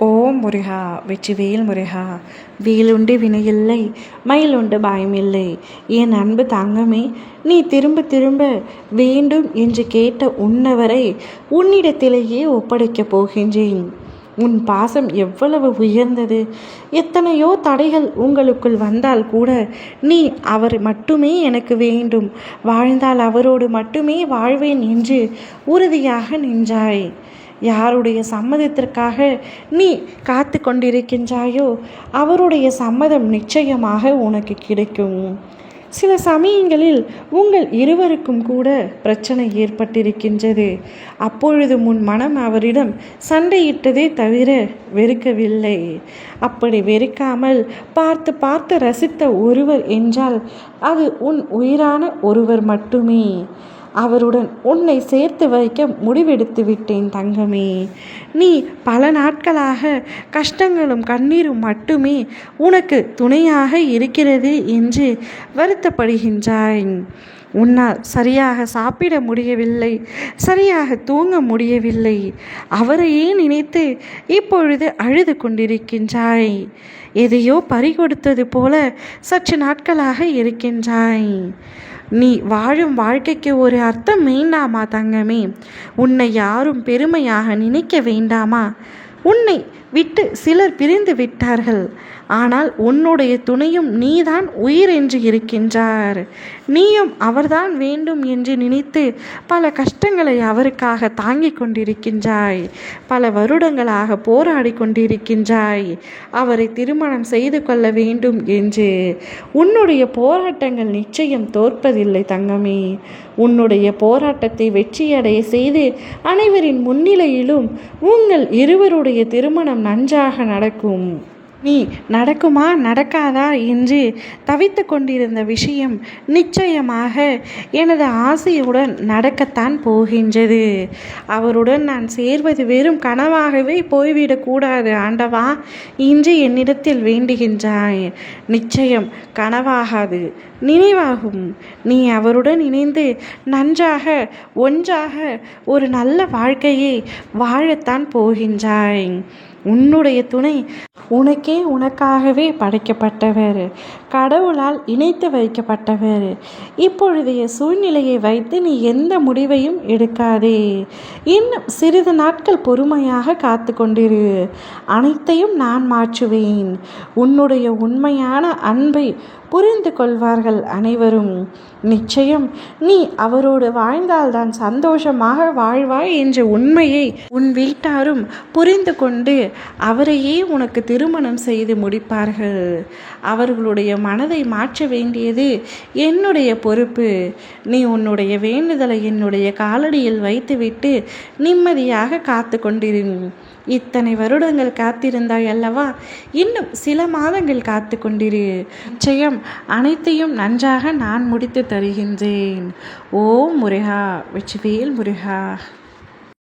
ஓம் முருகா வெற்றிவேல் முருகா. வேலுண்டு வினையில்லை, மயிலுண்டு பயமில்லை. என் அன்பு தங்கமே, நீ திரும்ப திரும்ப வேண்டும் என்று கேட்ட உன்னவரை உன்னிடத்திலேயே ஒப்படைக்கப் போகின்றேன். உன் பாசம் எவ்வளவு உயர்ந்தது. எத்தனையோ தடைகள் உங்களுக்குள் வந்தால் கூட நீ அவர் மட்டுமே எனக்கு வேண்டும், வாழ்ந்தால் அவரோடு மட்டுமே வாழ்வேன் என்று உறுதியாக நின்றாய். யாருடைய சம்மதத்திற்காக நீ காத்து கொண்டிருக்கின்றாயோ அவருடைய சம்மதம் நிச்சயமாக உனக்கு கிடைக்கும். சில சமயங்களில் உங்கள் இருவருக்கும் கூட பிரச்சனை ஏற்பட்டிருக்கின்றது. அப்பொழுது உன் மனம் அவரிடம் சண்டையிட்டதே தவிர வெறுக்கவில்லை. அப்படி வெறுக்காமல் பார்த்து பார்த்து ரசித்த ஒருவர் என்றால் அது உன் உயிரான ஒருவர் மட்டுமே. அவருடன் உன்னை சேர்த்து வைக்க முடிவெடுத்து விட்டேன் தங்கமே. நீ பல நாட்களாக கஷ்டங்களும் கண்ணீரும் மட்டுமே உனக்கு துணையாக இருக்கிறது என்று வருத்தப்படுகின்றாய். உன்னால் சரியாக சாப்பிட முடியவில்லை, சரியாக தூங்க முடியவில்லை. அவரையே நினைத்து இப்பொழுது அழுது கொண்டிருக்கின்றாய். எதையோ பறிகொடுத்தது போல சற்று நாட்களாக இருக்கின்றாய். நீ வாழும் வாழ்க்கைக்கு ஒரு அர்த்தம் வேண்டாமா தங்கமே? உன்னை யாரும் பெருமையாக நினைக்க வேண்டாமா? உன்னை விட்டு சிலர் பிரிந்து விட்டார்கள். ஆனால் உன்னுடைய துணையும் நீதான் உயிர் என்று இருக்கின்றார். நீயும் அவர்தான் வேண்டும் என்று நினைத்து பல கஷ்டங்களை அவருக்காக தாங்கிக் கொண்டிருக்கின்றாய். பல வருடங்களாக போராடி கொண்டிருக்கின்றாய் அவரை திருமணம் செய்து கொள்ள வேண்டும் என்று. உன்னுடைய போராட்டங்கள் நிச்சயம் தோற்பதில்லை தங்கமே. உன்னுடைய போராட்டத்தை வெற்றியடைய செய்து அனைவரின் முன்னிலையிலும் உங்கள் இருவருடைய திருமணம் நன்றாக நடக்கும். நீ நடக்குமா நடக்காதா என்று தவித்து கொண்டிருந்த விஷயம் நிச்சயமாக எனது ஆசையுடன் நடக்கத்தான் போகின்றது. அவருடன் நான் சேர்வது வெறும் கனவாகவே போய்விடக்கூடாது ஆண்டவா இன்று என்னிடத்தில் வேண்டுகின்றாய். நிச்சயம் கனவாகாது, நினைவாகும். நீ அவருடன் இணைந்து நன்றாக ஒன்றாக ஒரு நல்ல வாழ்க்கையை வாழத்தான் போகின்றாய். உன்னுடைய துணை உனக்காகவே படைக்கப்பட்டவர், கடவுளால் இணைத்து வைக்கப்பட்டவர். இப்பொழுதைய சூழ்நிலையை வைத்து நீ எந்த முடிவையும் எடுக்காதே. இன்னும் சிறிது நாட்கள் பொறுமையாக காத்து கொண்டிரு. அனைத்தையும் நான் மாற்றுவேன். உன்னுடைய உண்மையான அன்பை புரிந்து கொள்வார்கள் அனைவரும். நிச்சயம் நீ அவரோடு வாழ்ந்தால்தான் சந்தோஷமாக வாழ்வாய் என்ற உண்மையை உன் வீட்டாரும் புரிந்து கொண்டு அவரையே உனக்கு திருமணம் செய்து முடிப்பார்கள். அவர்களுடைய மனதை மாற்ற வேண்டியது என்னுடைய பொறுப்பு. நீ உன்னுடைய வேண்டுதலை என்னுடைய காலடியில் வைத்துவிட்டு நிம்மதியாக காத்து கொண்டிரு. இத்தனை வருடங்கள் காத்திருந்தாய் அல்லவா? இன்னும் சில மாதங்கள் காத்து கொண்டிரு. நிச்சயம் அனைத்தையும் நன்றாக நான் முடித்து தருகின்றேன். ஓம் முருகா வெற்றிவேல் முருகா.